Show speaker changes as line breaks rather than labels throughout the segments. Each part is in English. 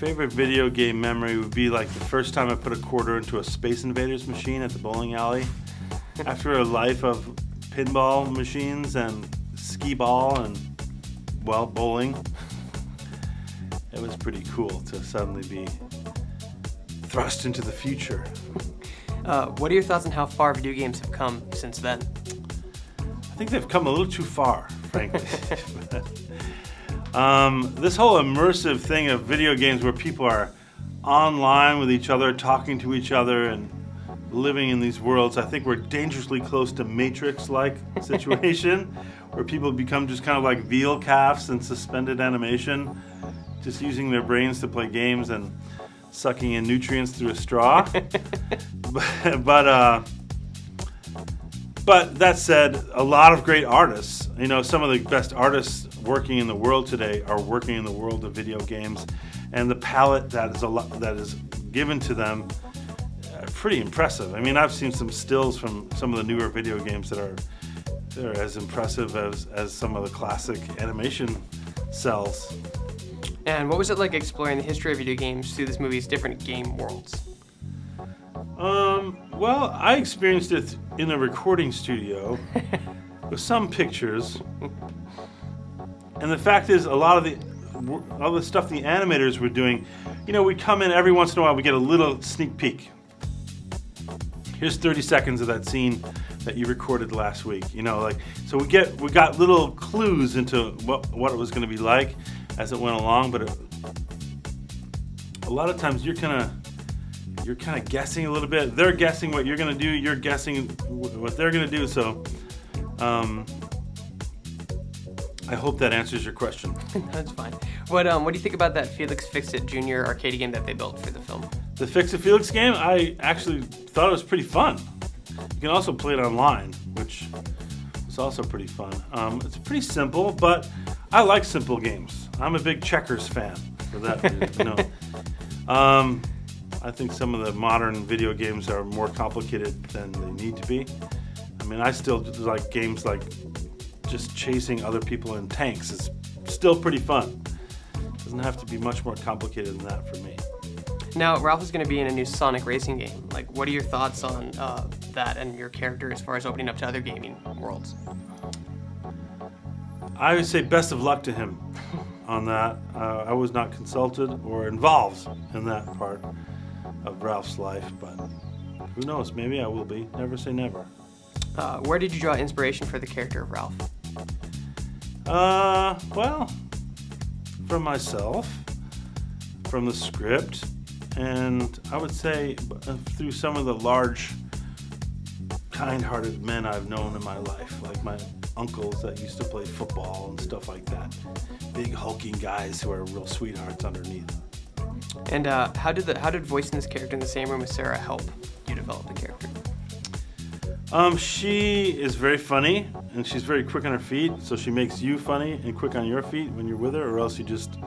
favorite video game memory would be like the first time I put a quarter into a Space Invaders machine at the bowling alley. After a life of pinball machines and skee ball and, well, bowling, it was pretty cool to suddenly be thrust into the future.
What are your thoughts on how far video games have come since then?
I think they've come a little too far, frankly. This whole immersive thing of video games where people are online with each other, talking to each other, and living in these worlds, I think we're dangerously close to Matrix-like situation, where people become just kind of like veal calves in suspended animation, just using their brains to play games and sucking in nutrients through a straw. But that said, a lot of great artists, some of the best artists working in the world today are working in the world of video games, and the palette that is given to them, pretty impressive. I mean, I've seen some stills from some of the newer video games that are as impressive as some of the classic animation cells.
And what was it like exploring the history of video games through this movie's different game worlds?
Well, I experienced it in a recording studio with some pictures. And the fact is, all the stuff the animators were doing, we come in every once in a while, we get a little sneak peek. Here's 30 seconds of that scene that you recorded last week. So we got little clues into what it was going to be like as it went along, but a lot of times you're kind of guessing a little bit. They're guessing what you're going to do. You're guessing what they're going to do. So I hope that answers your question.
That's fine. What do you think about that Felix Fix-It Jr. arcade game that they built for the film?
The Fix-It Felix game, I actually thought it was pretty fun. You can also play it online, which is also pretty fun. It's pretty simple, but I like simple games. I'm a big checkers fan for that reason. I think some of the modern video games are more complicated than they need to be. I mean, I still like games like just chasing other people in tanks. It's still pretty fun. Doesn't have to be much more complicated than that for me.
Now, Ralph is going to be in a new Sonic racing game. What are your thoughts on that and your character as far as opening up to other gaming worlds?
I would say best of luck to him on that. I was not consulted or involved in that part of Ralph's life, but who knows? Maybe I will be. Never say never.
Where did you draw inspiration for the character of Ralph?
Well, from myself, from the script, and I would say through some of the large, kind-hearted men I've known in my life, like my uncles that used to play football and stuff like that. Big hulking guys who are real sweethearts underneath.
And how did voicing this character in the same room as Sarah help you develop the character?
She is very funny, and she's very quick on her feet, so she makes you funny and quick on your feet when you're with her, or else you just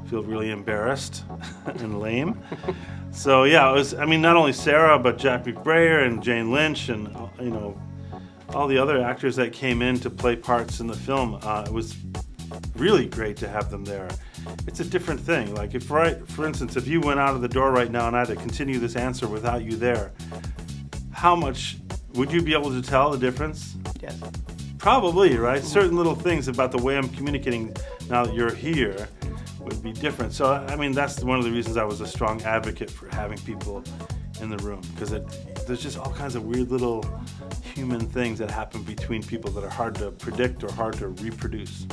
feel really embarrassed and lame. So yeah, it was, not only Sarah, but Jack McBrayer and Jane Lynch and, all the other actors that came in to play parts in the film. It was really great to have them there. It's a different thing. Like for instance, if you went out of the door right now and I had to continue this answer without you there, how much would you be able to tell the difference?
Yes.
Probably, right? Mm-hmm. Certain little things about the way I'm communicating now that you're here would be different. So, that's one of the reasons I was a strong advocate for having people in the room, because there's just all kinds of weird little human things that happen between people that are hard to predict or hard to reproduce.